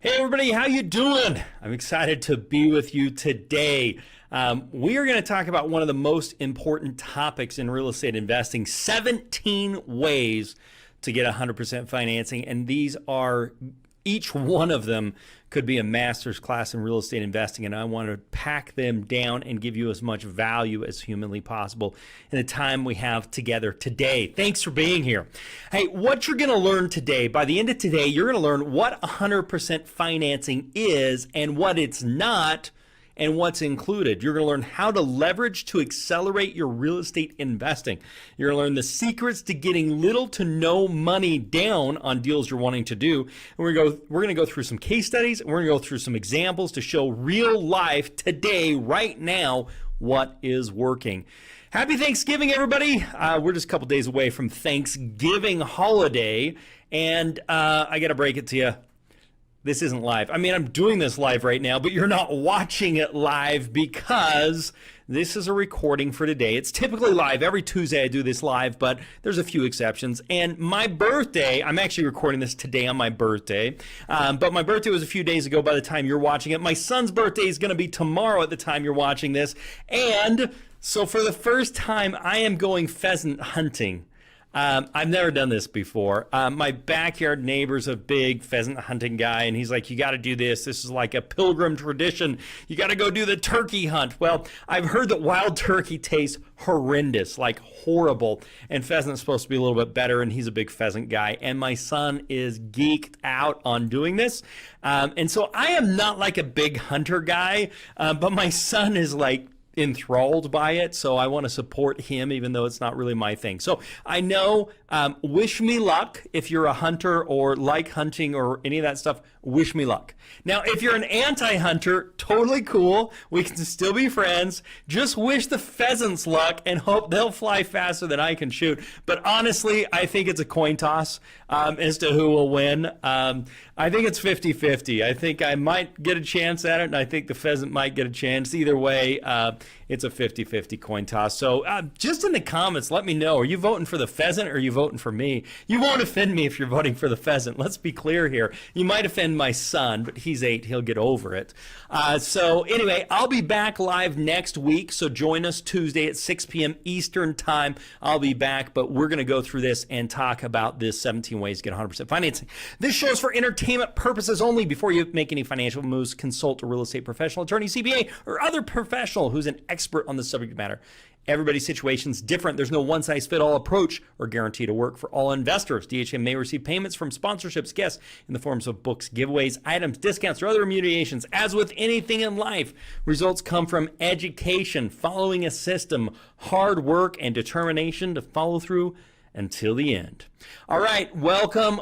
Hey everybody, how you doing? I'm excited to be with you today. We are going to talk about one of the most important topics in real estate investing, 17 ways to get 100% financing. And these are, each one of them could be a master's class in real estate investing. And I want to pack them down and give you as much value as humanly possible in the time we have together today. Thanks for being here. Hey, what you're going to learn today, by the end of today, you're going to learn what 100% financing is and what it's not, and what's included. You're going to learn how to leverage to accelerate your real estate investing. You're going to learn the secrets to getting little to no money down on deals you're wanting to do. And we're going to go through some case studies, and we're going to go through some examples to show real life today, right now, what is working. Happy Thanksgiving, everybody. We're just a couple days away from Thanksgiving holiday, and I got to break it to you. This isn't live. I mean, I'm doing this live right now, but you're not watching it live because this is a recording for today. It's typically live. Every Tuesday I do this live, but there's a few exceptions. And my birthday, I'm actually recording this today on my birthday, but my birthday was a few days ago by the time you're watching it. My son's birthday is going to be tomorrow at the time you're watching this. And so for the first time, I am going pheasant hunting. I've never done this before. My backyard neighbor's a big pheasant hunting guy, and he's like, you got to do this. This is like a pilgrim tradition. You got to go do the turkey hunt. Well, I've heard that wild turkey tastes horrendous, like horrible, and pheasant's supposed to be a little bit better, and he's a big pheasant guy, and my son is geeked out on doing this. And so I am not like a big hunter guy, but my son is like enthralled by it, so I want to support him even though it's not really my thing. So I know, wish me luck if you're a hunter or like hunting or any of that stuff. Wish me luck. Now, if you're an anti-hunter, totally cool. We can still be friends. Just wish the pheasants luck and hope they'll fly faster than I can shoot. But honestly, I think it's a coin toss as to who will win. I think it's 50-50. I think I might get a chance at it, and I think the pheasant might get a chance. Either way, it's a 50-50 coin toss. So just in the comments, let me know. Are you voting for the pheasant or are you voting for me? You won't offend me if you're voting for the pheasant. Let's be clear here. You might offend my son, but he's 8. He'll get over it. So anyway, I'll be back live next week. So join us Tuesday at 6 p.m. Eastern time. I'll be back, but we're going to go through this and talk about this 17 ways to get 100% financing. This show is for entertainment purposes only. Before you make any financial moves, consult a real estate professional, attorney, CPA, or other professional who's an expert on the subject matter. Everybody's situation's different. There's no one-size-fit-all approach or guarantee to work for all investors. DHM may receive payments from sponsorships, guests, in the forms of books, giveaways, items, discounts, or other remunerations. As with anything in life, results come from education, following a system, hard work, and determination to follow through until the end. All right, welcome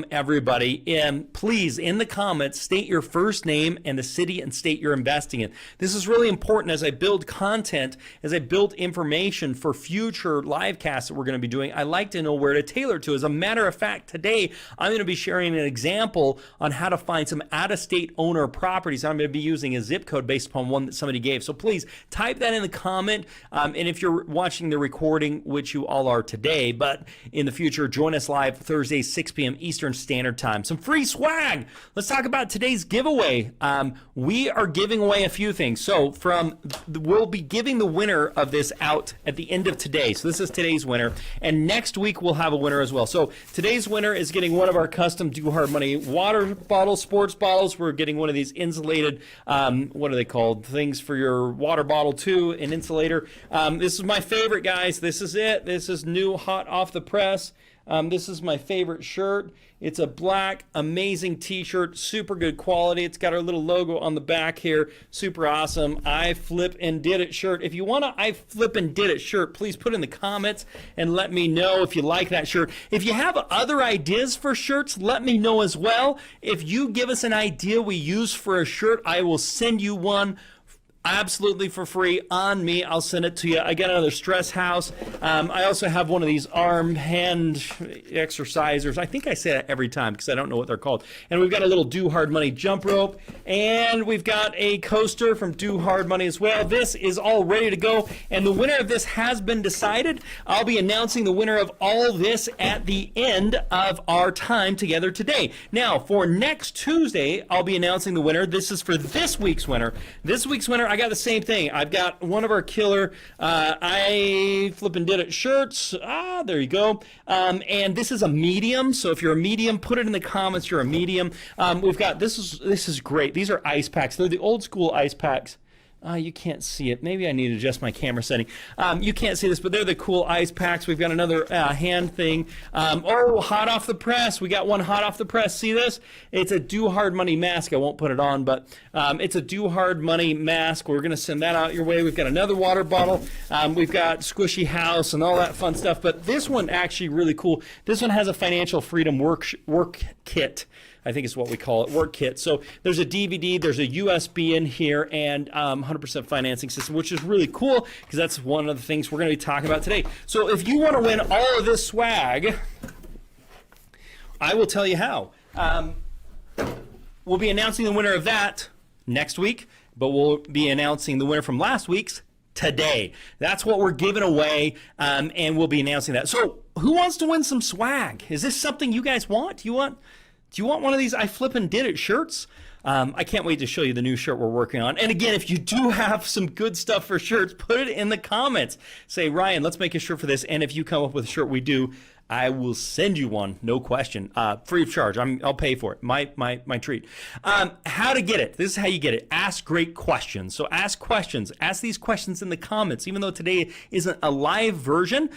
everybody. And please, in the comments, state your first name and the city and state you're investing in. This is really important as I build content, as I build information for future live casts that we're going to be doing. I like to know where to tailor to. As a matter of fact, today I'm going to be sharing an example on how to find some out-of-state owner properties. I'm going to be using a zip code based upon one that somebody gave. So please type that in the comment. And if you're watching the recording, which you all are today, but in the future, join us live Thursday, 6 p.m. Eastern Standard Time. Some free swag. Let's talk about today's giveaway. We are giving away a few things. So we'll be giving the winner of this out at the end of today. So this is today's winner. And next week, we'll have a winner as well. So today's winner is getting one of our custom Do Hard Money water bottles, sports bottles. We're getting one of these insulated, what are they called? Things for your water bottle too, an insulator. This is my favorite, guys. This is it. This is new, hot off the press. This is my favorite shirt. It's a black, amazing t-shirt, super good quality. It's got our little logo on the back here, super awesome. I flip and did it shirt. If you want to I flip and did it shirt, please put in the comments and let me know if you like that shirt. If you have other ideas for shirts, let me know as well. If you give us an idea we use for a shirt, I will send you one absolutely for free on me. I'll send it to you. I got another stress house. I also have one of these arm hand exercisers. I think I say that every time because I don't know what they're called. And we've got a little Do Hard Money jump rope, and we've got a coaster from Do Hard Money as well. This is all ready to go, and the winner of this has been decided. I'll be announcing the winner of all this at the end of our time together today. Now, for next Tuesday, I'll be announcing the winner. This is for this week's winner. This week's winner, I got the same thing. I've got one of our killer I flippin' did it shirts. There you go. And this is a medium. So if you're a medium, put it in the comments. You're a medium. We've got this is great. These are ice packs. They're the old school ice packs. You can't see it. Maybe I need to adjust my camera setting. You can't see this, but they're the cool ice packs. We've got another hand thing. Hot off the press. We got one hot off the press. See this? It's a Do Hard Money mask. I won't put it on, but it's a Do Hard Money mask. We're going to send that out your way. We've got another water bottle. We've got Squishy House and all that fun stuff. But this one actually really cool. This one has a financial freedom work kit. I think is what we call it, work kit. So there's a DVD, there's a USB in here, and 100% financing system, which is really cool because that's one of the things we're going to be talking about today. So if you want to win all of this swag, I will tell you how. We'll be announcing the winner of that next week, but we'll be announcing the winner from last week's today. That's what we're giving away, and we'll be announcing that. So who wants to win some swag? Is this something you guys want? Do you want one of these I Flippin' Did It shirts? I can't wait to show you the new shirt we're working on. And again, if you do have some good stuff for shirts, put it in the comments. Say, Ryan, let's make a shirt for this. And if you come up with a shirt we do, I will send you one, no question, free of charge. I'll pay for it. My treat. How to get it? This is how you get it. Ask great questions. So ask questions. Ask these questions in the comments. Even though today isn't a live version,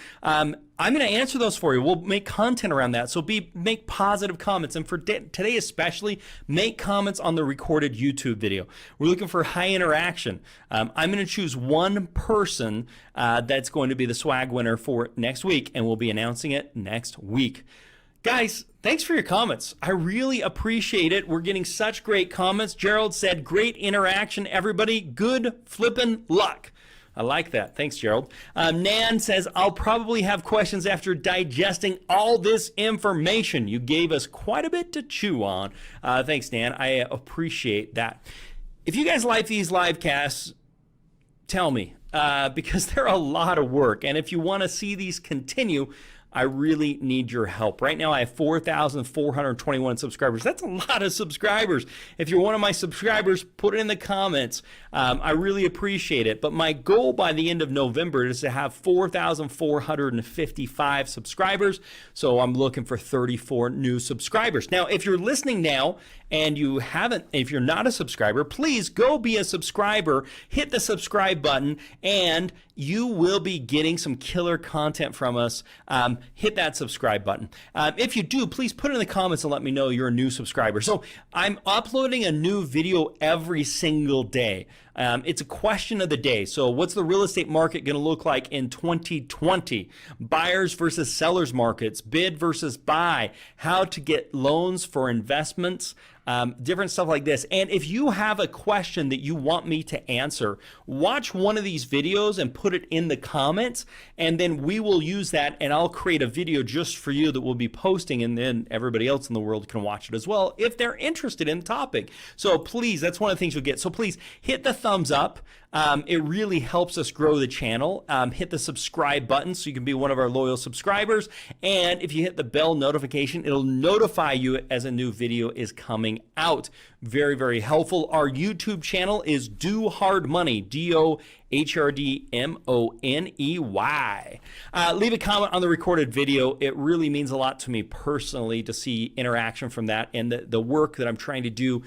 I'm going to answer those for you. We'll make content around that. So make positive comments. And for today especially, make comments on the recorded YouTube video. We're looking for high interaction. I'm going to choose one person that's going to be the swag winner for next week, and we'll be announcing it next week. Guys, thanks for your comments. I really appreciate it. We're getting such great comments. Gerald said, great interaction, everybody. Good flippin' luck. I like that. Thanks, Gerald. Nan says, I'll probably have questions after digesting all this information. You gave us quite a bit to chew on. Thanks, Nan. I appreciate that. If you guys like these live casts, tell me, because they're a lot of work. And if you want to see these continue, I really need your help. Right now, I have 4,421 subscribers. That's a lot of subscribers. If you're one of my subscribers, put it in the comments. I really appreciate it. But my goal by the end of November is to have 4,455 subscribers. So I'm looking for 34 new subscribers. Now, if you're listening now and if you're not a subscriber, please go be a subscriber, hit the subscribe button, and you will be getting some killer content from us. Hit that subscribe button. If you do, please put it in the comments and let me know you're a new subscriber. So I'm uploading a new video every single day. It's a question of the day. So what's the real estate market going to look like in 2020? Buyers versus sellers markets, bid versus buy, how to get loans for investments, different stuff like this. And if you have a question that you want me to answer, watch one of these videos and put it in the comments, and then we will use that, and I'll create a video just for you that we'll be posting, and then everybody else in the world can watch it as well if they're interested in the topic. So please, that's one of the things you'll get. So please hit the thumbs up. It really helps us grow the channel. Hit the subscribe button so you can be one of our loyal subscribers. And if you hit the bell notification, it'll notify you as a new video is coming out. Very, very helpful. Our YouTube channel is Do Hard Money, DOHRDMONEY. Leave a comment on the recorded video. It really means a lot to me personally to see interaction from that and the work that I'm trying to do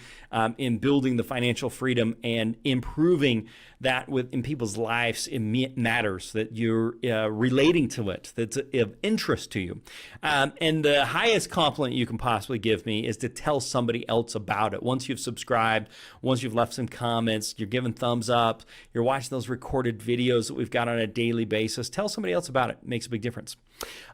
in building the financial freedom and improving that in people's lives. It matters that you're relating to it, that's of interest to you. And the highest compliment you can possibly give me is to tell somebody else about it. Once you've subscribed, once you've left some comments, you're giving thumbs up, you're watching those these recorded videos that we've got on a daily basis. Tell somebody else about it. It makes a big difference.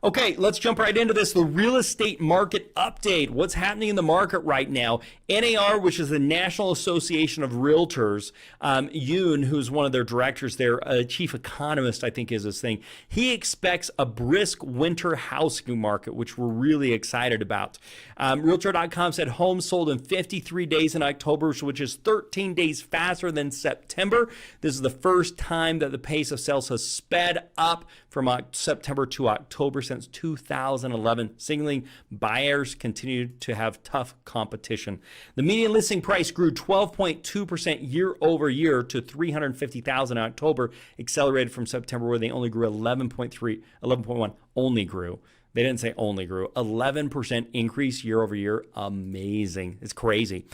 Okay, let's jump right into this. The real estate market update. What's happening in the market right now? NAR, which is the National Association of Realtors, Yoon, who's one of their directors there, chief economist, I think is his thing. He expects a brisk winter housing market, which we're really excited about. Realtor.com said homes sold in 53 days in October, which is 13 days faster than September. This is the first time that the pace of sales has sped up from September to October since 2011, signaling buyers continue to have tough competition. The median listing price grew 12.2% year over year to $350,000 in October, accelerated from September where they only grew 11.1, only grew. They didn't say only grew. 11% increase year over year. Amazing. It's crazy.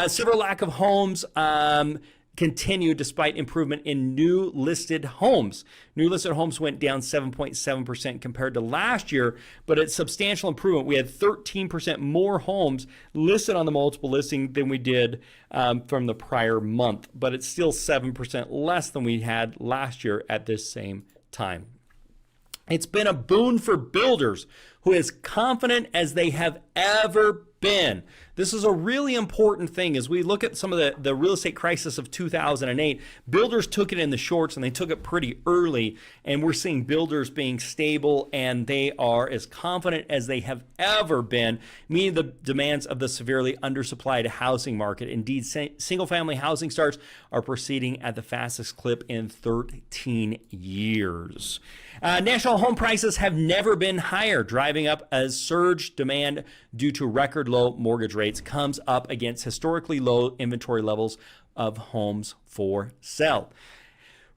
Severe lack of homes continued despite improvement in new listed homes. New listed homes went down 7.7% compared to last year, but it's substantial improvement. We had 13% more homes listed on the multiple listing than we did from the prior month, but it's still 7% less than we had last year at this same time. It's been a boon for builders who as confident as they have ever been. This is a really important thing as we look at some of the real estate crisis of 2008. Builders took it in the shorts and they took it pretty early, and we're seeing builders being stable and they are as confident as they have ever been, meeting the demands of the severely undersupplied housing market. Indeed, single-family housing starts are proceeding at the fastest clip in 13 years. National home prices have never been higher, driving up a surge demand due to record low mortgage rates comes up against historically low inventory levels of homes for sale.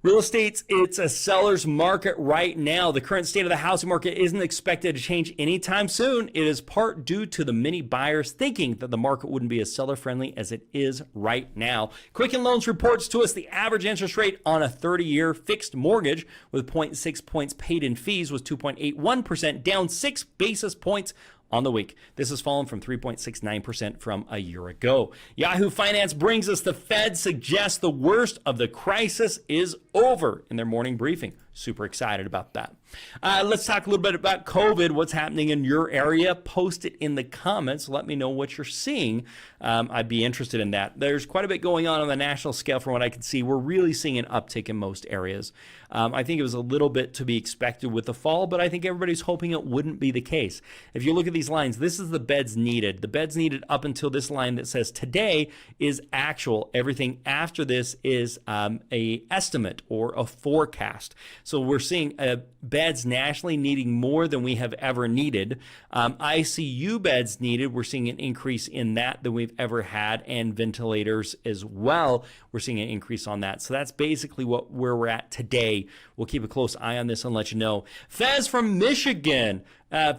Real estate, it's a seller's market right now. The current state of the housing market isn't expected to change anytime soon. It is part due to the many buyers thinking that the market wouldn't be as seller-friendly as it is right now. Quicken Loans reports to us the average interest rate on a 30-year fixed mortgage with 0.6 points paid in fees was 2.81%, down 6 basis points on the week. This has fallen from 3.69% from a year ago. Yahoo Finance brings us the Fed suggests the worst of the crisis is over in their morning briefing. Super excited about that. Let's talk a little bit about COVID. What's happening in your area? Post it in the comments. Let me know what you're seeing. I'd be interested in that. There's quite a bit going on the national scale from what I can see. We're really seeing an uptick in most areas. I think it was a little bit to be expected with the fall, but I think everybody's hoping it wouldn't be the case. If you look at these lines, this is the beds needed. The beds needed up until this line that says today is actual. Everything after this is a estimate or a forecast. So we're seeing beds nationally needing more than we have ever needed. ICU beds needed, we're seeing an increase in that than we've ever had, and ventilators as well. We're seeing an increase on that. So that's basically where we're at today. We'll keep a close eye on this and let you know. Fez from Michigan.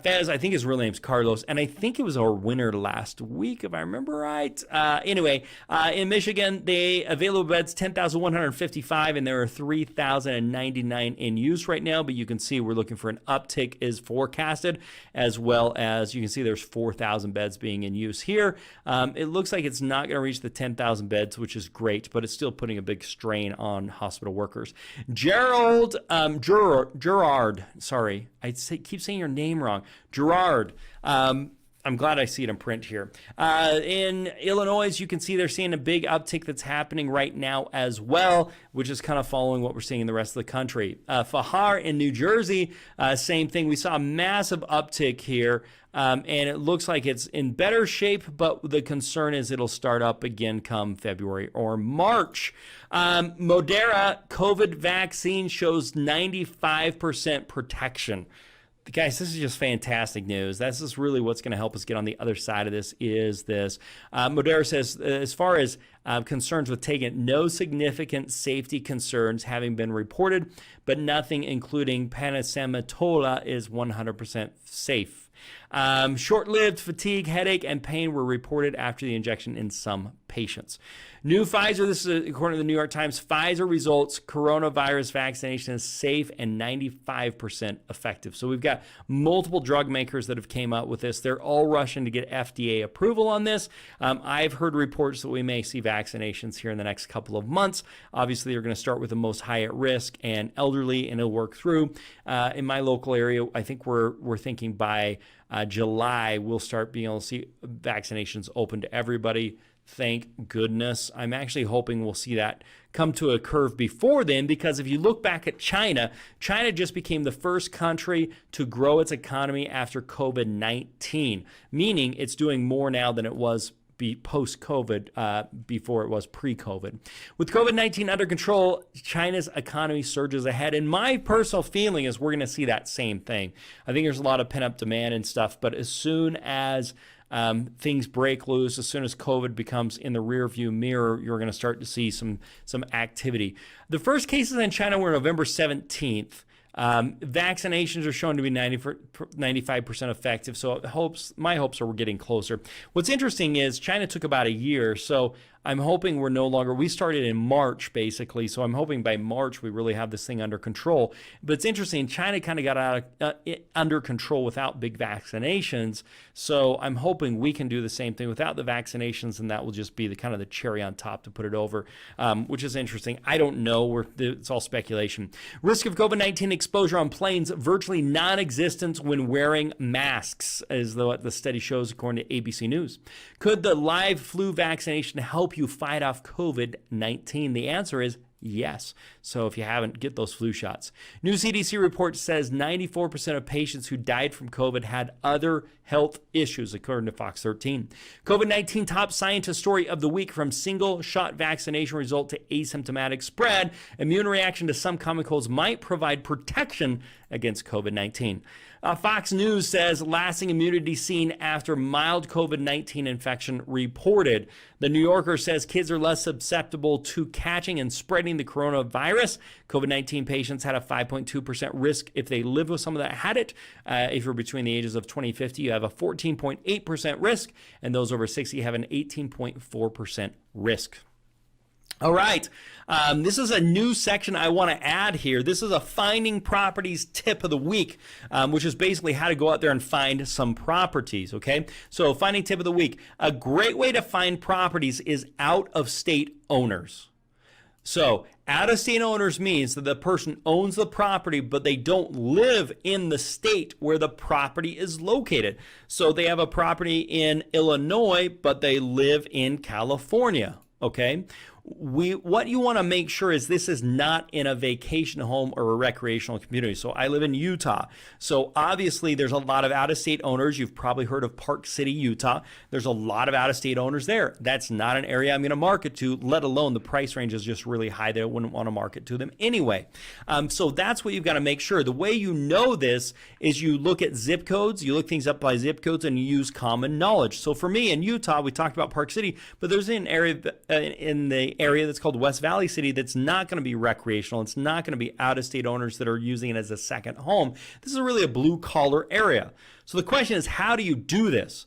Fez, I think his real name's Carlos, and I think it was our winner last week, if I remember right. Anyway, in Michigan, the available beds, 10,155, and there are 3,099 in use right now, but you can see we're looking for an uptick is forecasted, as well as you can see there's 4,000 beds being in use here. It looks like it's not going to reach the 10,000 beds, which is great, but it's still putting a big strain on hospital workers. Gerard, sorry, keep saying your name wrong. Gerard. I'm glad I see it in print here. In Illinois, you can see they're seeing a big uptick that's happening right now as well, which is kind of following what we're seeing in the rest of the country. Fahar in New Jersey, same thing. We saw a massive uptick here, and it looks like it's in better shape, but the concern is it'll start up again come February or March. Moderna COVID vaccine shows 95% protection. Guys, this is just fantastic news. This is really what's going to help us get on the other side of this is this. Moderna says, as far as concerns with taking it, no significant safety concerns having been reported, but nothing including panisamatola is 100% safe. Short-lived fatigue, headache, and pain were reported after the injection in some patients. New Pfizer, this is according to the New York Times, Pfizer results coronavirus vaccination is safe and 95% effective. So we've got multiple drug makers that have came out with this. They're all rushing to get FDA approval on this. I've heard reports that we may see vaccinations here in the next couple of months. Obviously, they're going to start with the most high at risk and elderly, and it'll work through. In my local area, I think we're thinking by July, we'll start being able to see vaccinations open to everybody. Thank goodness. I'm actually hoping we'll see that come to a curve before then, because if you look back at China, China just became the first country to grow its economy after COVID-19, meaning it's doing more now than it was post-COVID, before it was pre-COVID. With COVID-19 under control, China's economy surges ahead. And my personal feeling is we're going to see that same thing. I think there's a lot of pent-up demand and stuff, but as soon as things break loose, as soon as COVID becomes in the rearview mirror, you're going to start to see some activity. The first cases in China were November 17th. Vaccinations are shown to be 95% effective, so my hopes are we're getting closer. What's interesting is China took about a year, so I'm hoping we're no longer, we started in March basically, so I'm hoping by March we really have this thing under control. But it's interesting, China kind of got under control without big vaccinations, so I'm hoping we can do the same thing without the vaccinations, and that will just be the kind of the cherry on top to put it over, which is interesting. I don't know, it's all speculation. Risk of COVID-19 exposure on planes virtually non-existent when wearing masks, is what the study shows according to ABC News. Could the live flu vaccination help you fight off COVID-19? The answer is yes. So if you haven't, get those flu shots. New CDC report says 94% of patients who died from COVID had other health issues, according to Fox 13. COVID-19 top scientist story of the week: from single shot vaccination result to asymptomatic spread, immune reaction to some common colds might provide protection against COVID-19. Fox News says lasting immunity seen after mild COVID-19 infection reported. The New Yorker says kids are less susceptible to catching and spreading the coronavirus. COVID-19 patients had a 5.2% risk if they lived with someone that had it. If you're between the ages of 20 and 50, you have a 14.8% risk, and those over 60 have an 18.4% risk. All right, this is a new section I want to add here. This is a finding properties tip of the week, which is basically how to go out there and find some properties, okay? So finding tip of the week. A great way to find properties is out-of-state owners. So out-of-state owners means that the person owns the property, but they don't live in the state where the property is located. So they have a property in Illinois, but they live in California, okay? What you want to make sure is this is not in a vacation home or a recreational community. So I live in Utah. So obviously there's a lot of out-of-state owners. You've probably heard of Park City, Utah. There's a lot of out-of-state owners there. That's not an area I'm going to market to, let alone the price range is just really high that I wouldn't want to market to them anyway. So that's what you've got to make sure. The way you know this is you look at zip codes, you look things up by zip codes, and you use common knowledge. So for me in Utah, we talked about Park City, but there's an area in the area that's called West Valley City that's not going to be recreational. It's not going to be out-of-state owners that are using it as a second home. This is really a blue-collar area. So the question is, how do you do this?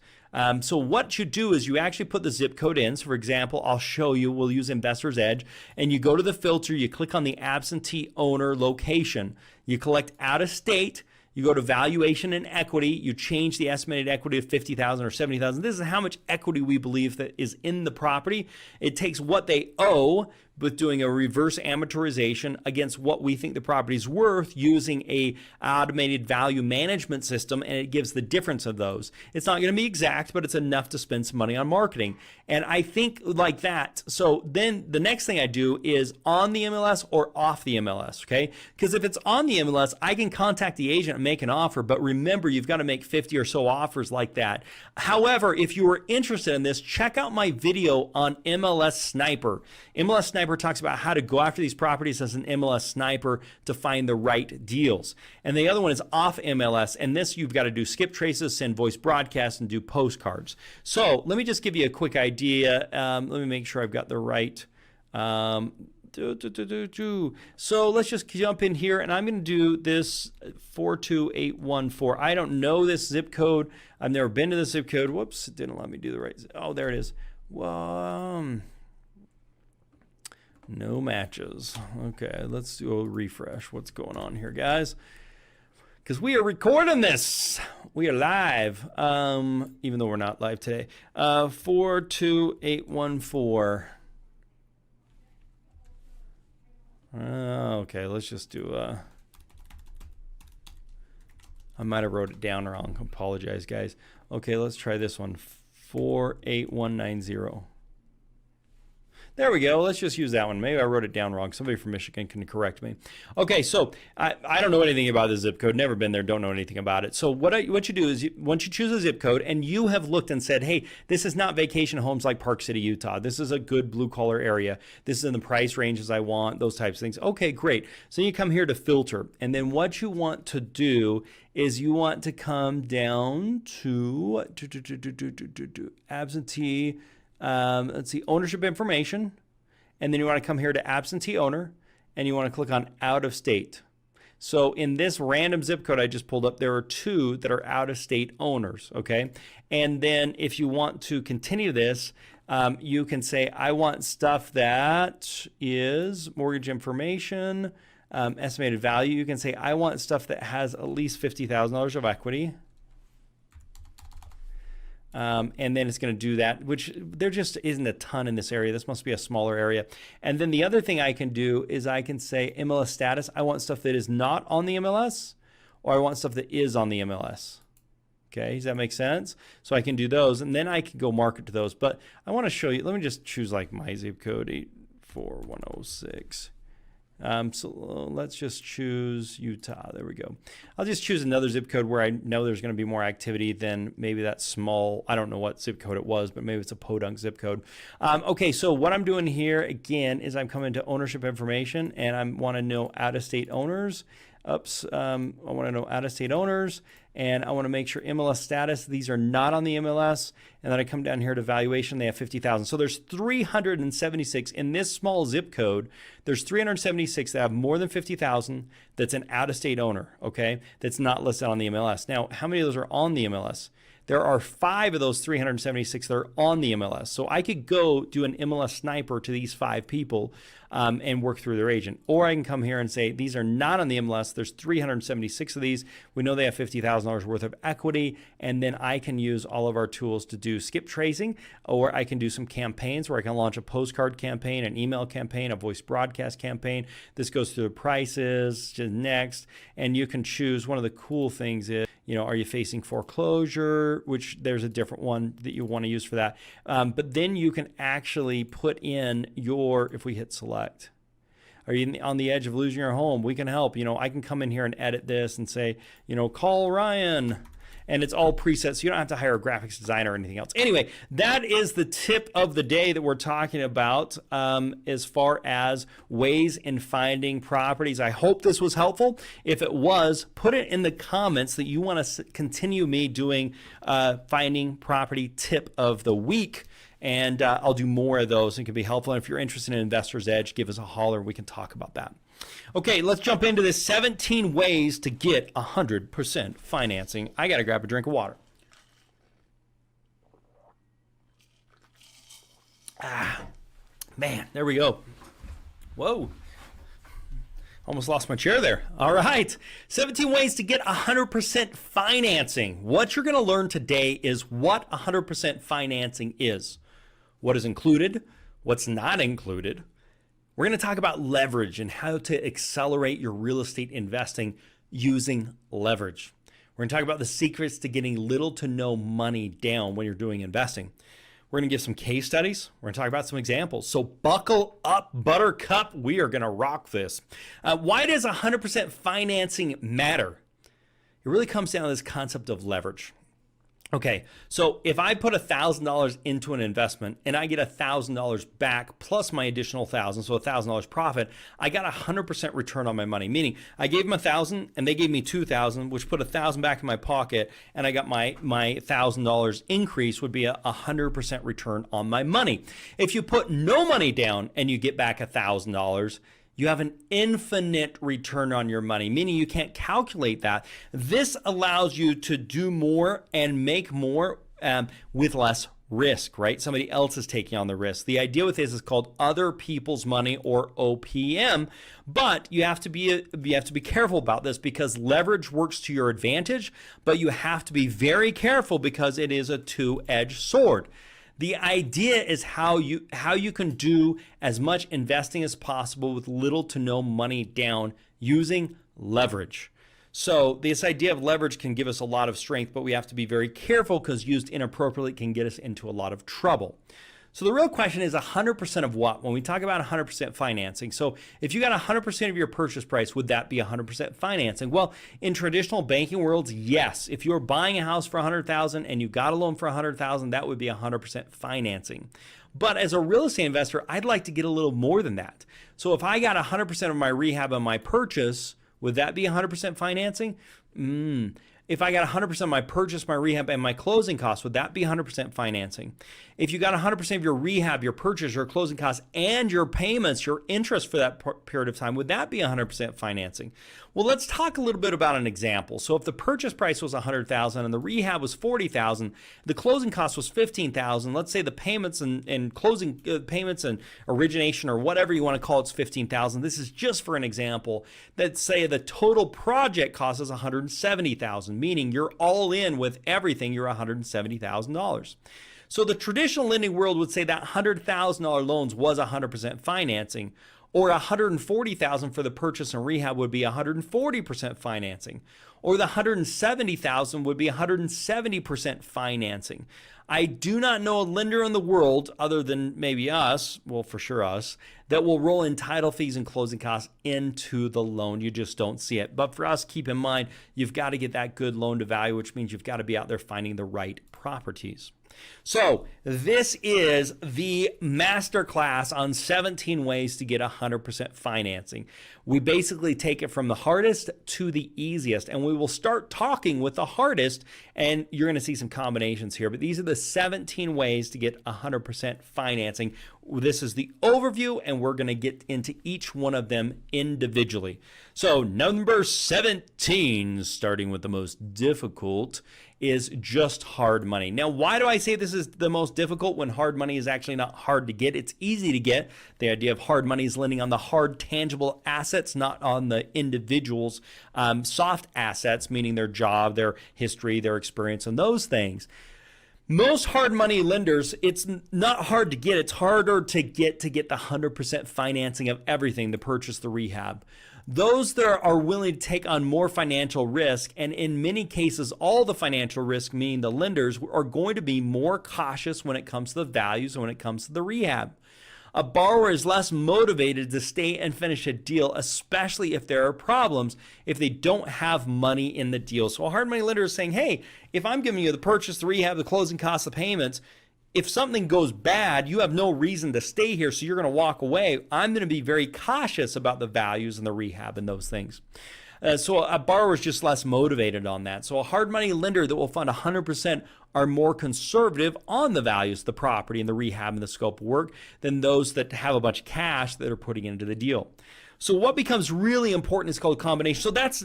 So what you do is you actually put the zip code in. So for example, I'll show you, we'll use Investor's Edge, and you go to the filter, you click on the absentee owner location, you collect out-of-state, you go to valuation and equity, you change the estimated equity of 50,000 or 70,000. This is how much equity we believe that is in the property. It takes what they owe, with doing a reverse amortization against what we think the property is worth using a automated value management system, and it gives the difference of those. It's not going to be exact, but it's enough to spend some money on marketing. And I think like that. So then the next thing I do is on the MLS or off the MLS, okay? Because if it's on the MLS, I can contact the agent and make an offer, but remember, you've got to make 50 or so offers like that. However, if you were interested in this, check out my video on MLS Sniper. MLS Sniper talks about how to go after these properties as an MLS sniper to find the right deals. And the other one is off MLS, and this you've got to do skip traces, send voice broadcasts, and do postcards. So let me just give you a quick idea. Let me make sure I've got the right So let's just jump in here, and I'm going to do this 42814. I don't know this zip code. I've never been to the zip code. Whoops, it didn't let me do the right. Oh, there it is. Well, no matches. Okay, let's do a refresh. What's going on here, guys? Because we are recording this. We are live, even though we're not live today. 42814. Okay, let's just do I might have wrote it down wrong. Apologize, guys. Okay, let's try this one. 48190. There we go. Let's just use that one. Maybe I wrote it down wrong. Somebody from Michigan can correct me. Okay, so I don't know anything about the zip code. Never been there. Don't know anything about it. So what you do is once you choose a zip code and you have looked and said, hey, this is not vacation homes like Park City, Utah. This is a good blue collar area. This is in the price ranges I want, those types of things. Okay, great. So you come here to filter. And then what you want to do is you want to come down to absentee. Let's see, ownership information, and then you want to come here to absentee owner, and you want to click on out of state. So in this random zip code I just pulled up, there are two that are out of state owners, okay? And then if you want to continue this, you can say, I want stuff that is mortgage information, estimated value. You can say, I want stuff that has at least $50,000 of equity. And then it's going to do that, which there just isn't a ton in this area. This must be a smaller area. And then the other thing I can do is I can say MLS status. I want stuff that is not on the MLS, or I want stuff that is on the MLS. Okay, does that make sense? So I can do those, and then I can go market to those. But I want to show you, let me just choose like my zip code, 84106. So let's just choose Utah. There we go. I'll just choose another zip code where I know there's going to be more activity than maybe that small, I don't know what zip code it was, but maybe it's a podunk zip code. Okay, so what I'm doing here again is I'm coming to ownership information, and I want to know out-of-state owners. I want to know out-of-state owners, and I want to make sure MLS status. These are not on the MLS. And then I come down here to valuation. They have 50,000. So there's 376 in this small zip code. There's 376 that have more than 50,000. That's an out-of-state owner. Okay, that's not listed on the MLS. Now, how many of those are on the MLS? There are 5 of those 376 that are on the MLS. So I could go do an MLS sniper to these 5 people and work through their agent. Or I can come here and say, these are not on the MLS. There's 376 of these. We know they have $50,000 worth of equity. And then I can use all of our tools to do skip tracing, or I can do some campaigns where I can launch a postcard campaign, an email campaign, a voice broadcast campaign. This goes through the prices, just next. And you can choose. One of the cool things is, are you facing foreclosure, which there's a different one that you want to use for that. But then you can actually put in if we hit select, are you on the edge of losing your home? We can help. I can come in here and edit this and say, call Ryan. And it's all presets, so you don't have to hire a graphics designer or anything else. Anyway, that is the tip of the day that we're talking about as far as ways in finding properties. I hope this was helpful. If it was, put it in the comments that you want to continue me doing finding property tip of the week. And I'll do more of those and can be helpful. And if you're interested in Investor's Edge, give us a holler. We can talk about that. Okay, let's jump into this 17 ways to get 100% financing. I got to grab a drink of water. Man, there we go. Whoa. Almost lost my chair there. All right. 17 ways to get 100% financing. What you're going to learn today is what 100% financing is, what is included, what's not included. We're going to talk about leverage and how to accelerate your real estate investing using leverage. We're going to talk about the secrets to getting little to no money down when you're doing investing. We're going to give some case studies. We're going to talk about some examples. So buckle up, Buttercup. We are going to rock this. Why does 100% financing matter? It really comes down to this concept of leverage. Okay, so if I put $1,000 into an investment and I get $1,000 back plus my additional 1,000, so $1,000 profit, I got 100% return on my money. Meaning I gave them 1,000 and they gave me 2,000, which put 1,000 back in my pocket, and I got my $1,000 increase would be 100% return on my money. If you put no money down and you get back $1,000, you have an infinite return on your money, meaning you can't calculate that. This allows you to do more and make more with less risk, right? Somebody else is taking on the risk. The idea with this is called other people's money, or OPM, but you have to be careful about this because leverage works to your advantage, but you have to be very careful because it is a two-edged sword. The idea is how you can do as much investing as possible with little to no money down using leverage. So this idea of leverage can give us a lot of strength, but we have to be very careful because used inappropriately can get us into a lot of trouble. So the real question is 100% of what? When we talk about 100% financing, so if you got 100% of your purchase price, would that be 100% financing? Well, in traditional banking worlds, yes. If you're buying a house for $100,000 and you got a loan for $100,000, that would be 100% financing. But as a real estate investor, I'd like to get a little more than that. So if I got 100% of my rehab and my purchase, would that be 100% financing? If I got 100% of my purchase, my rehab, and my closing costs, would that be 100% financing? If you got 100% of your rehab, your purchase, your closing costs, and your payments, your interest for that period of time, would that be 100% financing? Well, let's talk a little bit about an example. So if the purchase price was $100,000 and the rehab was $40,000, the closing cost was $15,000. Let's say the payments and closing payments and origination or whatever you want to call it's $15,000. This is just for an example. Let's say the total project cost is $170,000, meaning you're all in with everything. You're $170,000. So the traditional lending world would say that $100,000 loans was 100% financing, or $140,000 for the purchase and rehab would be 140% financing, or the $170,000 would be 170% financing. I do not know a lender in the world, other than maybe us, well, for sure us, that will roll in title fees and closing costs into the loan. You just don't see it. But for us, keep in mind, you've got to get that good loan to value, which means you've got to be out there finding the right properties. So this is the masterclass on 17 ways to get 100% financing. We basically take it from the hardest to the easiest, and we will start talking with the hardest, and you're going to see some combinations here, but these are the 17 ways to get 100% financing. This is the overview, and we're going to get into each one of them individually. So number 17, starting with the most difficult, is just hard money. Now, why do I say this is the most difficult when hard money is actually not hard to get? It's easy to get. The idea of hard money is lending on the hard, tangible assets, not on the individual's soft assets, meaning their job, their history, their experience, and those things. Most hard money lenders, it's not hard to get. It's harder to get the 100% financing of everything, the purchase, the rehab. Those that are willing to take on more financial risk, and in many cases, all the financial risk, meaning the lenders, are going to be more cautious when it comes to the values and when it comes to the rehab. A borrower is less motivated to stay and finish a deal, especially if there are problems, if they don't have money in the deal. So a hard money lender is saying, hey, if I'm giving you the purchase, the rehab, the closing costs, the payments, if something goes bad, you have no reason to stay here, so you're going to walk away. I'm going to be very cautious about the values and the rehab and those things. So a borrower is just less motivated on that. So a hard money lender that will fund 100% are more conservative on the values of the property and the rehab and the scope of work than those that have a bunch of cash that are putting into the deal. So what becomes really important is called combination. So that's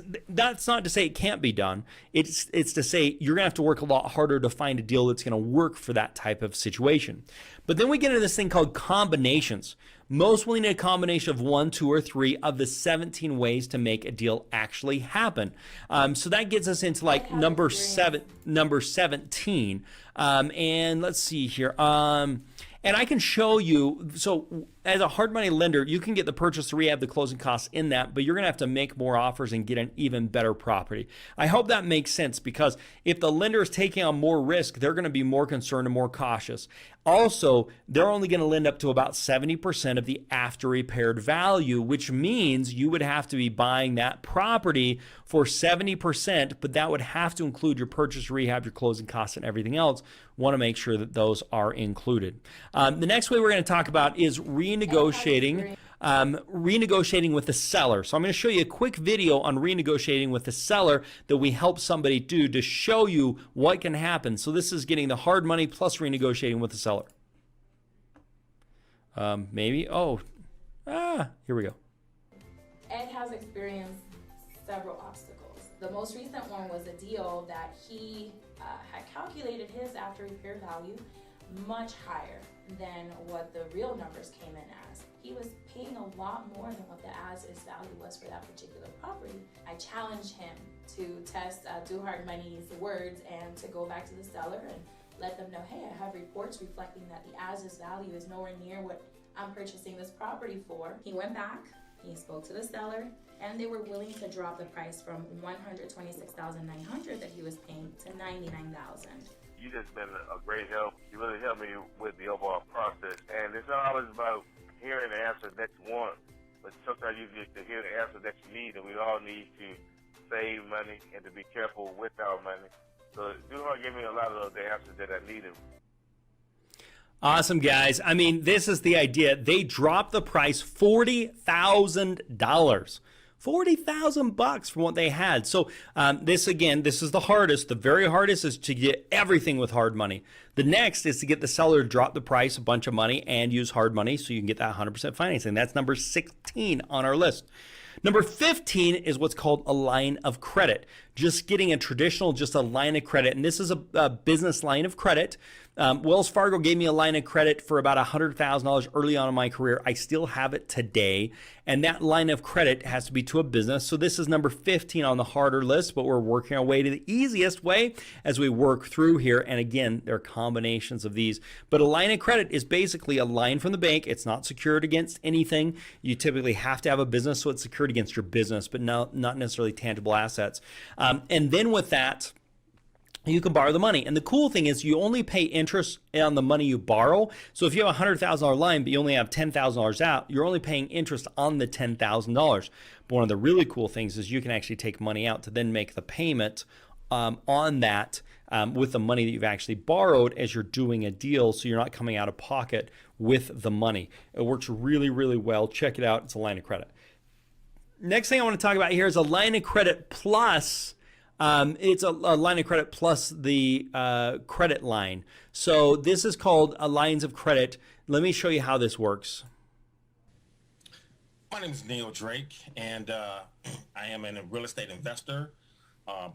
not to say it can't be done. It's to say you're gonna have to work a lot harder to find a deal that's gonna work for that type of situation. But then we get into this thing called combinations. Most will need a combination of 1, 2, or 3 of the 17 ways to make a deal actually happen. So that gets us into like number 17. And let's see here. And I can show you, so as a hard money lender, you can get the purchase, the rehab, the closing costs in that, but you're going to have to make more offers and get an even better property. I hope that makes sense, because if the lender is taking on more risk, they're going to be more concerned and more cautious. Also, they're only going to lend up to about 70% of the after repaired value, which means you would have to be buying that property for 70%, but that would have to include your purchase, rehab, your closing costs, and everything else. Want to make sure that those are included. The next way we're going to talk about is renegotiating with the seller. So I'm going to show you a quick video on renegotiating with the seller that we help somebody do to show you what can happen. So this is getting the hard money plus renegotiating with the seller. Here we go. Ed has experienced several obstacles. The most recent one was a deal that he had calculated his after repair value much higher than what the real numbers came in as. He was paying a lot more than what the as-is value was for that particular property. I challenged him to test Do Hard Money's words and to go back to the seller and let them know, hey, I have reports reflecting that the as-is value is nowhere near what I'm purchasing this property for. He went back, he spoke to the seller, and they were willing to drop the price from $126,900 that he was paying to $99,000. You just been a great help. You really helped me with the overall process. And it's not always about hearing the answer that you want, but sometimes you get to hear the answer that you need, and we all need to save money and to be careful with our money. So Duhart gave me a lot of the answers that I needed. Awesome, guys. I mean, this is the idea. They dropped the price $40,000. $40,000 from what they had. So this is the hardest. The very hardest is to get everything with hard money. The next is to get the seller to drop the price a bunch of money and use hard money so you can get that 100% financing. That's number 16 on our list. Number 15 is what's called a line of credit. Just getting a line of credit. And this is a business line of credit. Wells Fargo gave me a line of credit for about $100,000 early on in my career. I still have it today. And that line of credit has to be to a business. So this is number 15 on the harder list, but we're working our way to the easiest way as we work through here. And again, there are combinations of these. But a line of credit is basically a line from the bank. It's not secured against anything. You typically have to have a business, so it's secured against your business, but not necessarily tangible assets. And then with that, you can borrow the money. And the cool thing is you only pay interest on the money you borrow. So if you have a $100,000 line, but you only have $10,000 out, you're only paying interest on the $10,000. But one of the really cool things is you can actually take money out to then make the payment on that with the money that you've actually borrowed as you're doing a deal. So you're not coming out of pocket with the money. It works really, really well. Check it out. It's a line of credit. Next thing I want to talk about here is a line of credit plus. It's a line of credit plus the credit line. So this is called lines of credit. Let me show you how this works. My name is Neil Drake, and I am a real estate investor,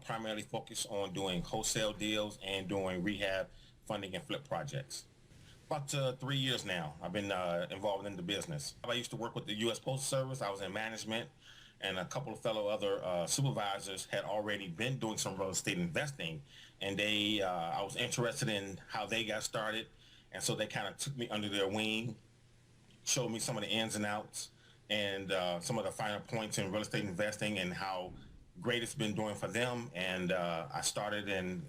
primarily focused on doing wholesale deals and doing rehab, funding, and flip projects. About 3 years now, I've been involved in the business. I used to work with the U.S. Postal Service. I was in management, and a couple of fellow other supervisors had already been doing some real estate investing, and I was interested in how they got started, and so they kind of took me under their wing, showed me some of the ins and outs, and some of the finer points in real estate investing and how great it's been doing for them, and I started and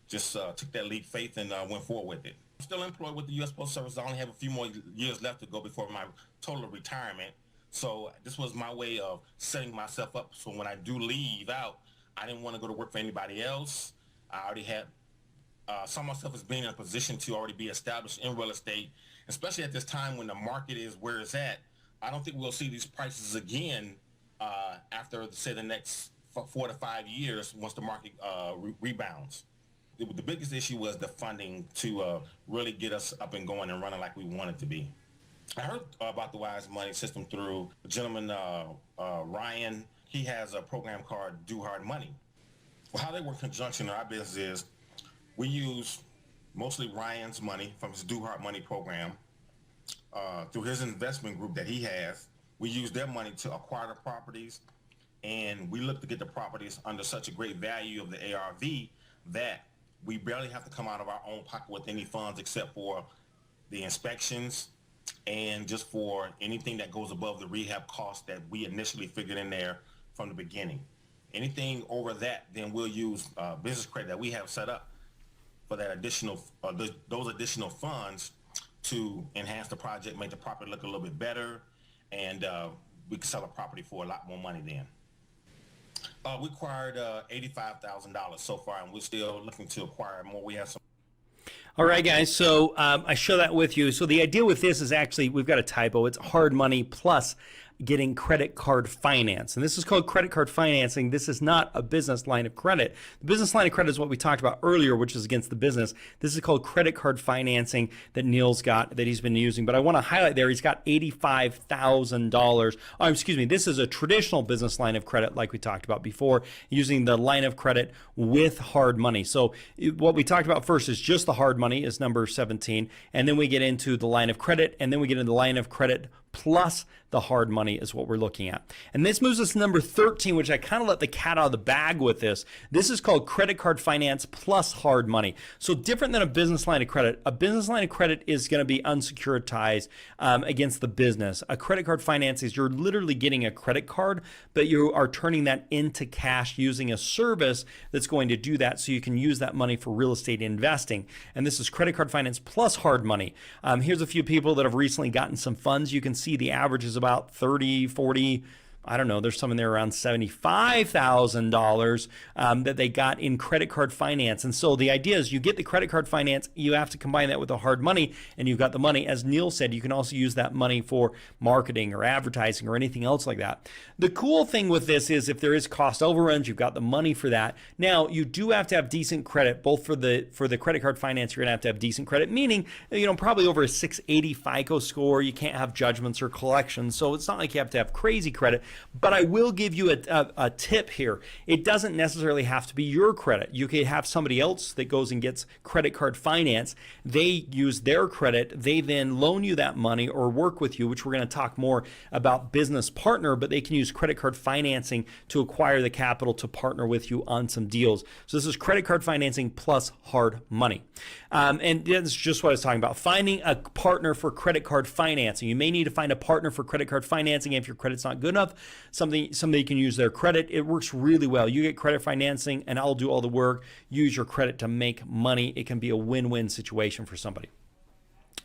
just took that leap of faith and went forward with it. I'm still employed with the U.S. Postal Service. I only have a few more years left to go before my total retirement. So this was my way of setting myself up. So when I do leave out, I didn't want to go to work for anybody else. I already had saw myself as being in a position to already be established in real estate, especially at this time when the market is where it's at. I don't think we'll see these prices again after, say, the next 4 to 5 years once the market rebounds. The biggest issue was the funding to really get us up and going and running like we wanted to be. I heard about the Wise Money system through a gentleman, Ryan. He has a program called Do Hard Money. Well, how they work in conjunction in our business is we use mostly Ryan's money from his Do Hard Money program through his investment group that he has. We use their money to acquire the properties, and we look to get the properties under such a great value of the ARV that we barely have to come out of our own pocket with any funds except for the inspections and just for anything that goes above the rehab cost that we initially figured in there from the beginning. Anything over that, then we'll use business credit that we have set up for that additional, those additional funds to enhance the project, make the property look a little bit better, and we can sell a property for a lot more money then. We acquired $85,000 so far, and we're still looking to acquire more. We have some. All right, guys, so I show that with you. So the idea with this is actually, we've got a typo. It's hard money plus getting credit card finance. And this is called credit card financing. This is not a business line of credit. The business line of credit is what we talked about earlier, which is against the business. This is called credit card financing that Neil's got, that he's been using. But I want to highlight there, he's got $85,000. Oh, excuse me, this is a traditional business line of credit like we talked about before, using the line of credit with hard money. So what we talked about first is just the hard money is number 17. And then we get into the line of credit, and then we get into the line of credit plus the hard money is what we're looking at. And this moves us to number 13, which I kind of let the cat out of the bag with this. This is called credit card finance plus hard money. So different than a business line of credit. A business line of credit is going to be unsecuritized against the business. A credit card finance is you're literally getting a credit card, but you are turning that into cash using a service that's going to do that so you can use that money for real estate investing. And this is credit card finance plus hard money. Here's a few people that have recently gotten some funds. You can see the average is about 30, 40, I don't know, there's some in there around $75,000 that they got in credit card finance. And so the idea is you get the credit card finance, you have to combine that with the hard money, and you've got the money. As Neil said, you can also use that money for marketing or advertising or anything else like that. The cool thing with this is if there is cost overruns, you've got the money for that. Now, you do have to have decent credit, both for the credit card finance, you're gonna have to have decent credit, meaning, probably over a 680 FICO score. You can't have judgments or collections. So it's not like you have to have crazy credit. But I will give you a tip here. It doesn't necessarily have to be your credit. You could have somebody else that goes and gets credit card finance. They use their credit. They then loan you that money or work with you, which we're going to talk more about business partner, but they can use credit card financing to acquire the capital to partner with you on some deals. So this is credit card financing plus hard money. And that's just what I was talking about. Finding a partner for credit card financing. You may need to find a partner for credit card financing if your credit's not good enough. Somebody can use their credit. It works really well. You get credit financing and I'll do all the work. Use your credit to make money. It can be a win-win situation for somebody.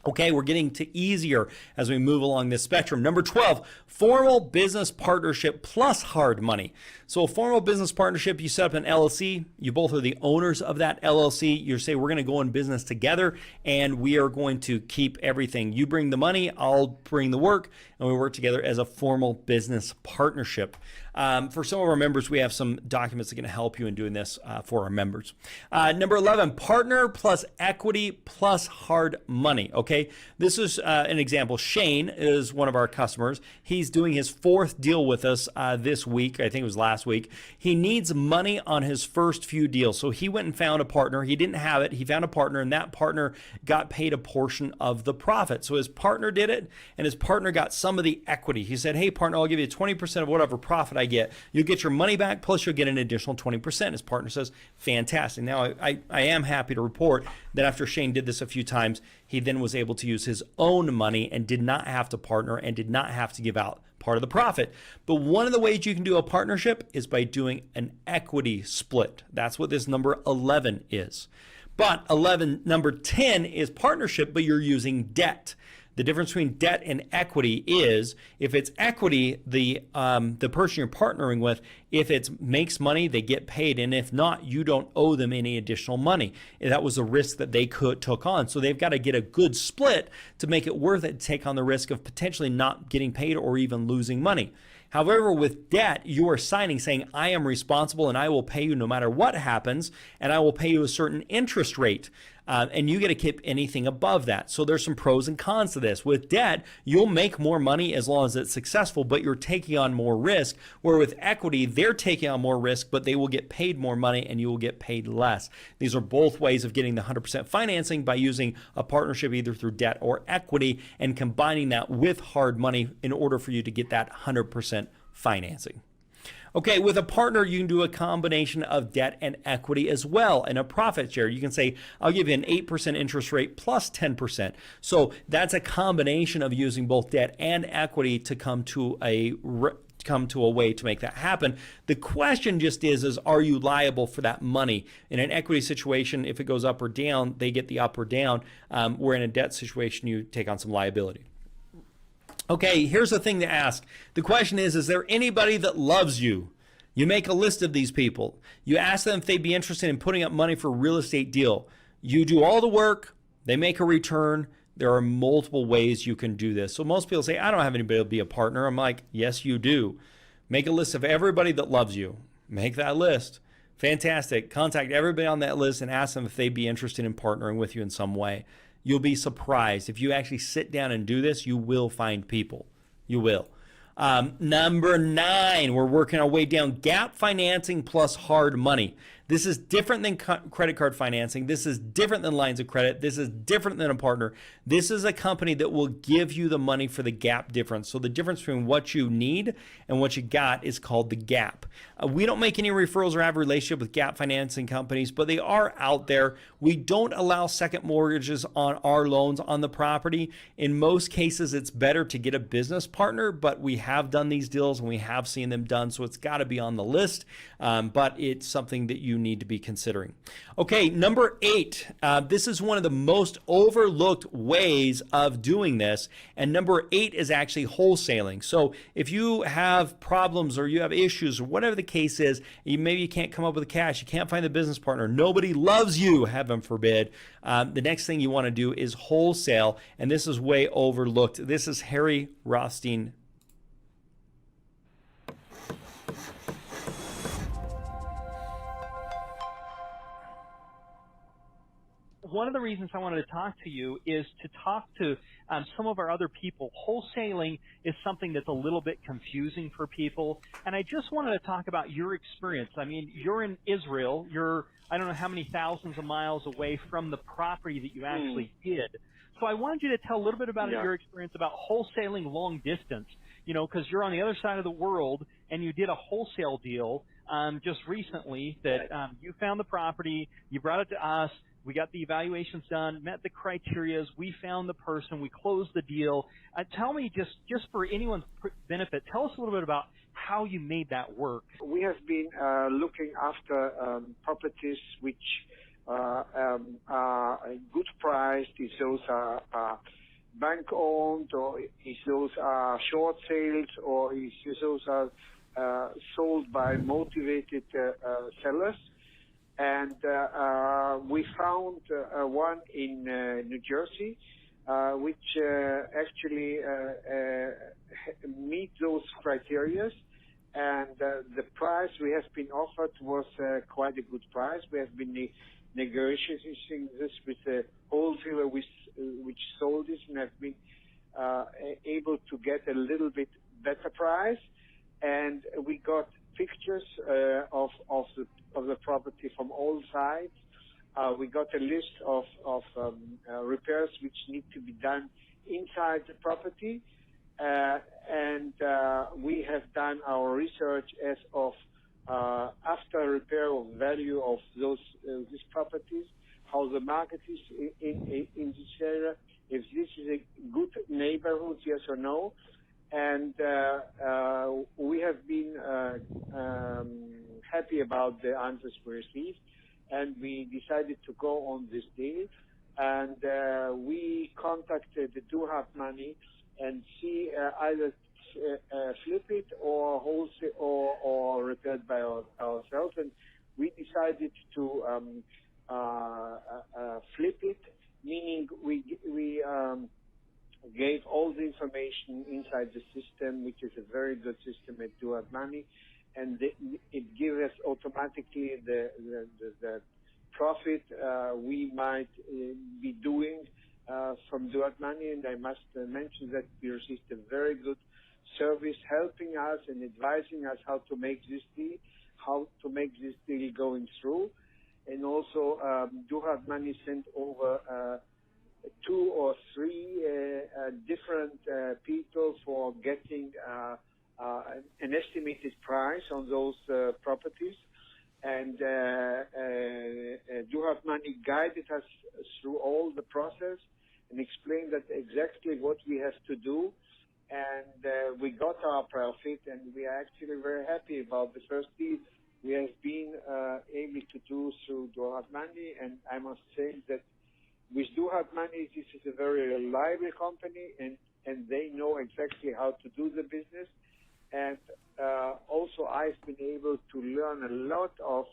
Okay, we're getting to easier as we move along this spectrum. Number 12, formal business partnership plus hard money. So a formal business partnership, you set up an LLC. You both are the owners of that LLC. You say, we're going to go in business together and we are going to keep everything. You bring the money, I'll bring the work, and we work together as a formal business partnership. For some of our members, we have some documents that are going to help you in doing this for our members. Number 11, partner plus equity plus hard money. Okay, this is an example. Shane is one of our customers. He's doing his 4th deal with us this week. I think it was last week. He needs money on his first few deals. So he went and found a partner. He didn't have it. He found a partner, and that partner got paid a portion of the profit. So his partner did it, and his partner got some of the equity. He said, hey, partner, I'll give you 20% of whatever profit I get. You'll get your money back, plus you'll get an additional 20%. His partner says, fantastic. Now, I am happy to report that after Shane did this a few times, he then was able to use his own money and did not have to partner and did not have to give out part of the profit. But one of the ways you can do a partnership is by doing an equity split. That's what this number 11 is. But number 10 is partnership, but you're using debt. The difference between debt and equity is if it's equity, the person you're partnering with, if it makes money, they get paid. And if not, you don't owe them any additional money. And that was a risk that they took on. So they've got to get a good split to make it worth it to take on the risk of potentially not getting paid or even losing money. However, with debt, you are signing saying, I am responsible and I will pay you no matter what happens, and I will pay you a certain interest rate. And you get to keep anything above that. So there's some pros and cons to this. With debt, you'll make more money as long as it's successful, but you're taking on more risk. Where with equity, they're taking on more risk, but they will get paid more money and you will get paid less. These are both ways of getting the 100% financing by using a partnership either through debt or equity and combining that with hard money in order for you to get that 100% financing. Okay, with a partner, you can do a combination of debt and equity as well, and a profit share. You can say, I'll give you an 8% interest rate plus 10%. So that's a combination of using both debt and equity to come to a way to make that happen. The question just is are you liable for that money? In an equity situation, if it goes up or down, they get the up or down. Where in a debt situation, you take on some liability. Okay, here's the thing to ask. The question is there anybody that loves you? You make a list of these people. You ask them if they'd be interested in putting up money for a real estate deal. You do all the work, they make a return. There are multiple ways you can do this. So most people say, I don't have anybody to be a partner. I'm like, yes, you do. Make a list of everybody that loves you. Make that list. Fantastic. Contact everybody on that list and ask them if they'd be interested in partnering with you in some way. You'll be surprised. If you actually sit down and do this, you will find people. You will. Number 9, we're working our way down. Gap financing plus hard money. This is different than credit card financing. This is different than lines of credit. This is different than a partner. This is a company that will give you the money for the gap difference. So the difference between what you need and what you got is called the gap. We don't make any referrals or have a relationship with gap financing companies, but they are out there. We don't allow second mortgages on our loans on the property. In most cases, it's better to get a business partner, but we have done these deals and we have seen them done, so it's got to be on the list, but it's something that you need to be considering. Okay, number 8. This is one of the most overlooked ways of doing this, and number 8 is actually wholesaling. So if you have problems or you have issues or whatever the case is, maybe you can't come up with the cash, you can't find the business partner, nobody loves you, heaven forbid, the next thing you want to do is wholesale, and this is way overlooked. This is Harry Rothstein. One of the reasons I wanted to talk to you is to talk to some of our other people. Wholesaling is something that's a little bit confusing for people, and I just wanted to talk about your experience. I mean, you're in Israel. You're, I don't know how many thousands of miles away from the property that you actually did. So I wanted you to tell a little bit about your experience about wholesaling long distance, you know, because you're on the other side of the world, and you did a wholesale deal just recently that you found the property, you brought it to us, we got the evaluations done, met the criterias, we found the person, we closed the deal. Tell me, just for anyone's benefit, tell us a little bit about how you made that work. We have been looking after properties which are a good price, if those are bank-owned, or if those are short sales, or if those are sold by motivated sellers. And we found one in New Jersey, which actually meet those criteria. And the price we have been offered was quite a good price. We have been negotiating this with the wholesaler which sold this, and have been able to get a little bit better price. And we got pictures of the property from all sides. We got a list of repairs which need to be done inside the property, and we have done our research as of after repair of value of these properties, how the market is in this area, if this is a good neighborhood, yes or no. And we have been happy about the answers we received, and we decided to go on this deal. And we contacted the Do Have Money and see either flip it or wholesale or repaired by ourselves. And we decided to flip it, meaning we gave all the information inside the system, which is a very good system at Do Have Money, and it gives us automatically the profit we might be doing from Do Have Money. And I must mention that we received a very good service helping us and advising us how to make this deal going through. And also Do Have Money sent over 2 or 3 different people for getting an estimated price on those properties. And Do Have Money guided us through all the process and explained that exactly what we have to do. And we got our profit, and we are actually very happy about the first deal we have been able to do through Do Have Money. And I must say that with Do Have Money, this is a very reliable company, and they know exactly how to do the business. And also, I've been able to learn a lot of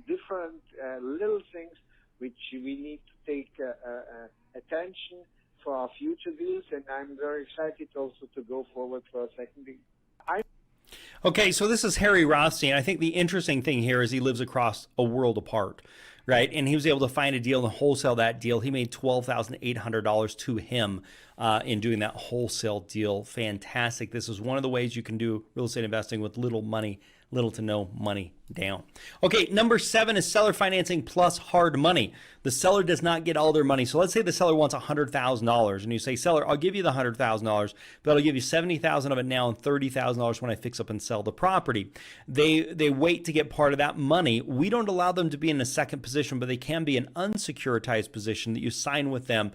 different little things which we need to take attention for our future deals. And I'm very excited also to go forward for a second deal. Okay, so this is Harry Rothstein. I think the interesting thing here is he lives across a world apart, right? And he was able to find a deal and wholesale that deal. He made $12,800 to him in doing that wholesale deal. Fantastic. This is one of the ways you can do real estate investing with little to no money down. Okay, number 7 is seller financing plus hard money. The seller does not get all their money. So let's say the seller wants $100,000 and you say, seller, I'll give you the $100,000, but I'll give you $70,000 of it now and $30,000 when I fix up and sell the property. They wait to get part of that money. We don't allow them to be in a second position, but they can be an unsecuritized position that you sign with them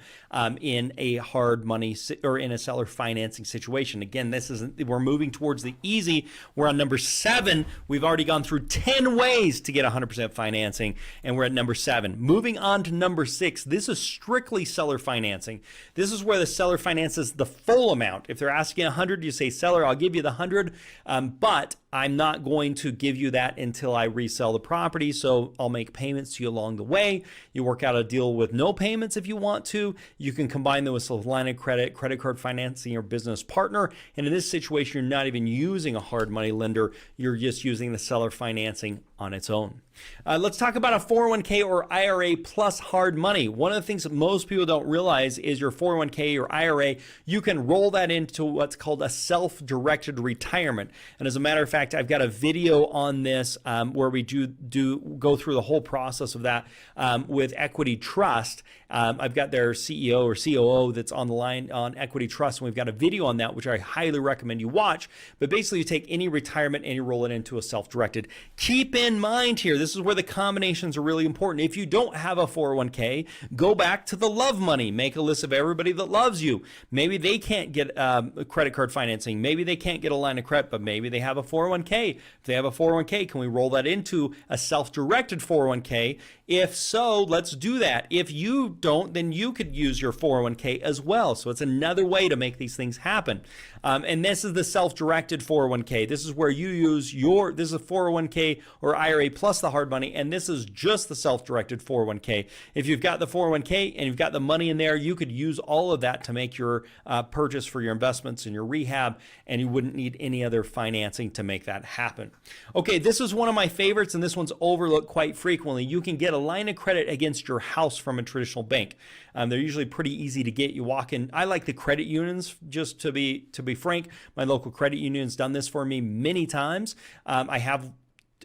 in a hard money or in a seller financing situation. Again, we're moving towards the easy. We're on number 7. We've already gone through 10 ways to get 100% financing, and we're at number 7. Moving on to number 6, this is strictly seller financing. This is where the seller finances the full amount. If they're asking 100, you say, seller, I'll give you the 100, but I'm not going to give you that until I resell the property, so I'll make payments to you along the way. You work out a deal with no payments if you want to. You can combine them with a line of credit, credit card financing, or business partner. And in this situation, you're not even using a hard money lender. You're just using the seller financing on its own. Let's talk about a 401k or IRA plus hard money. One of the things that most people don't realize is your 401k or IRA, you can roll that into what's called a self-directed retirement. And as a matter of fact, I've got a video on this where we do go through the whole process of that with Equity Trust. I've got their CEO or COO that's on the line on Equity Trust, and we've got a video on that, which I highly recommend you watch. But basically, you take any retirement and you roll it into a self-directed. Keep in mind here, this is where the combinations are really important. If you don't have a 401k, go back to the love money. Make a list of everybody that loves you. Maybe they can't get credit card financing. Maybe they can't get a line of credit, but maybe they have a 401k. If they have a 401k, can we roll that into a self-directed 401k? If so, let's do that. If you don't, then you could use your 401k as well. So it's another way to make these things happen. And this is the self-directed 401k. This is where you use this is a 401k or IRA plus the hard money, and this is just the self-directed 401k. If you've got the 401k and you've got the money in there, you could use all of that to make your purchase for your investments and your rehab, and you wouldn't need any other financing to make that happen. Okay, this is one of my favorites, and this one's overlooked quite frequently. You can get a line of credit against your house from a traditional bank. They're usually pretty easy to get. You walk in. I like the credit unions, just to be frank. My local credit union's done this for me many times. I have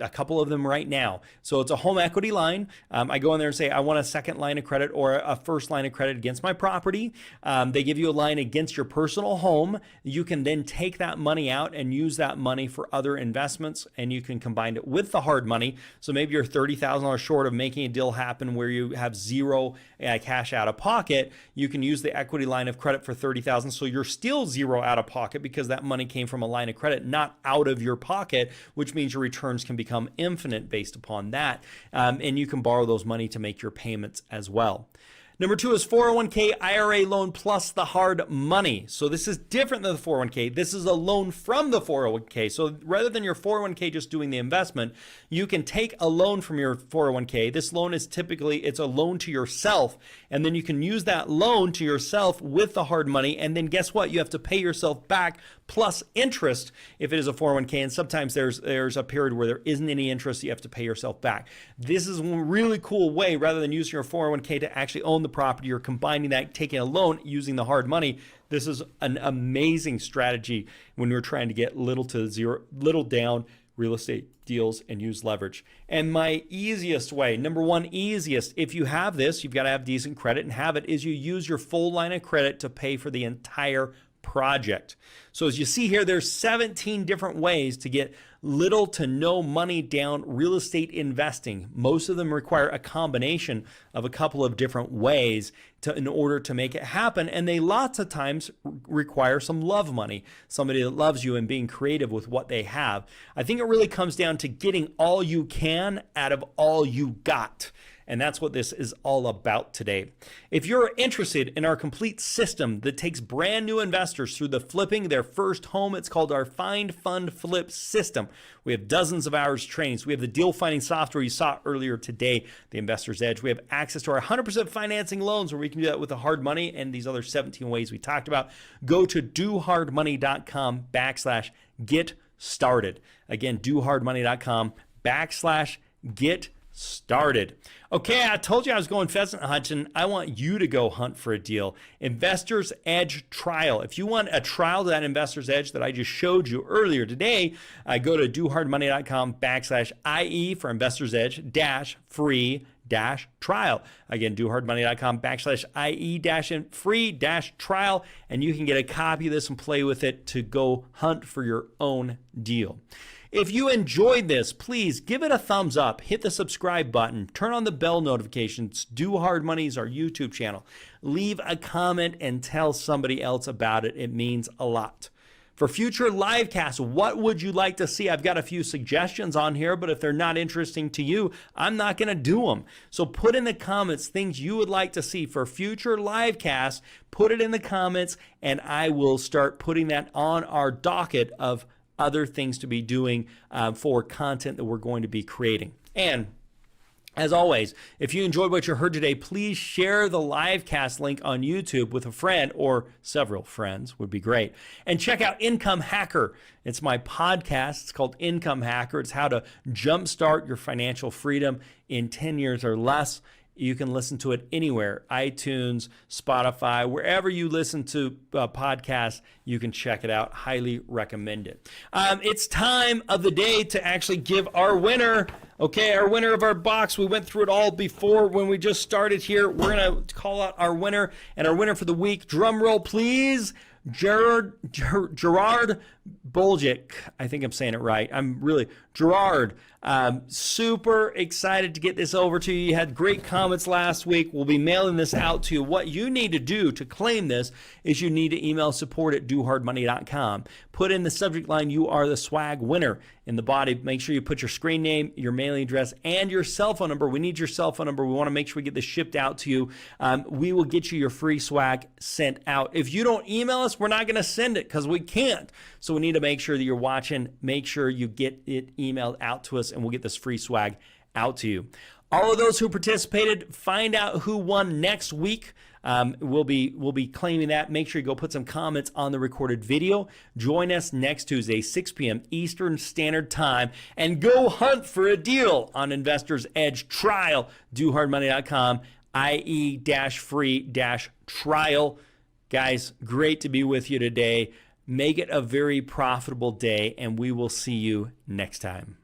a couple of them right now. So it's a home equity line. I go in there and say, I want a second line of credit or a first line of credit against my property. They give you a line against your personal home. You can then take that money out and use that money for other investments, and you can combine it with the hard money. So maybe you're $30,000 short of making a deal happen where you have zero cash out of pocket. You can use the equity line of credit for $30,000. So you're still zero out of pocket because that money came from a line of credit, not out of your pocket, which means your returns can become infinite based upon that. And you can borrow those money to make your payments as well. Number 2 is 401k IRA loan plus the hard money. So this is different than the 401k. This is a loan from the 401k. So rather than your 401k just doing the investment, you can take a loan from your 401k. This loan is it's a loan to yourself. And then you can use that loan to yourself with the hard money. And then guess what? You have to pay yourself back plus interest if it is a 401k. And sometimes there's a period where there isn't any interest. You have to pay yourself back. This is one really cool way, rather than using your 401k to actually own the property, you're combining that, taking a loan, using the hard money. This is an amazing strategy when you're trying to get little down real estate deals and use leverage. And my easiest way, number 1, easiest, if you have this, you've got to have decent credit and have it, is you use your full line of credit to pay for the entire project. So as you see here, there's 17 different ways to get little to no money down real estate investing. Most of them require a combination of a couple of different ways in order to make it happen. And they lots of times require some love money, somebody that loves you and being creative with what they have. I think it really comes down to getting all you can out of all you got. And that's what this is all about today. If you're interested in our complete system that takes brand new investors through the flipping their first home, it's called our Find Fund Flip system. We have dozens of hours trainings. We have the deal finding software you saw earlier today, the Investor's Edge. We have access to our 100% financing loans where we can do that with the hard money and these other 17 ways we talked about. Go to dohardmoney.com/get started. Again, dohardmoney.com/get started. Okay, I told you I was going pheasant hunting. I want you to go hunt for a deal. Investor's Edge trial. If you want a trial to that Investor's Edge that I just showed you earlier today, go to dohardmoney.com/IE for Investor's Edge -free -trial. Again, dohardmoney.com/IE-free -trial, and you can get a copy of this and play with it to go hunt for your own deal. If you enjoyed this, please give it a thumbs up, hit the subscribe button, turn on the bell notifications. Do Hard Money is our YouTube channel. Leave a comment and tell somebody else about it. It means a lot. For future live casts, what would you like to see? I've got a few suggestions on here, but if they're not interesting to you, I'm not going to do them. So put in the comments things you would like to see for future live casts. Put it in the comments, and I will start putting that on our docket of other things to be doing for content that we're going to be creating. And as always, if you enjoyed what you heard today, please share the live cast link on YouTube with a friend or several friends would be great. And check out Income Hacker. It's my podcast. It's called Income Hacker. It's how to jumpstart your financial freedom in 10 years or less. You can listen to it anywhere, iTunes, Spotify, wherever you listen to podcasts, you can check it out. Highly recommend it. It's time of the day to actually give our winner, okay, our winner of our box. We went through it all before when we just started here. We're going to call out our winner, and our winner for the week, drum roll please, Gerard Boljic. I think I'm saying it right. Gerard. Super excited to get this over to you. You had great comments last week. We'll be mailing this out to you. What you need to do to claim this is you need to email support@dohardmoney.com. Put in the subject line, "You are the swag winner." In the body, make sure you put your screen name, your mailing address, and your cell phone number. We need your cell phone number. We want to make sure we get this shipped out to you. We will get you your free swag sent out. If you don't email us, we're not going to send it because we can't. So we need to make sure that you're watching. Make sure you get it emailed out to us, and we'll get this free swag out to you. All of those who participated, find out who won next week. We'll be claiming that. Make sure you go put some comments on the recorded video. Join us next Tuesday, 6 p.m. Eastern Standard Time, and go hunt for a deal on Investor's Edge trial. DoHardMoney.com, IE-free-trial. Guys, great to be with you today. Make it a very profitable day, and we will see you next time.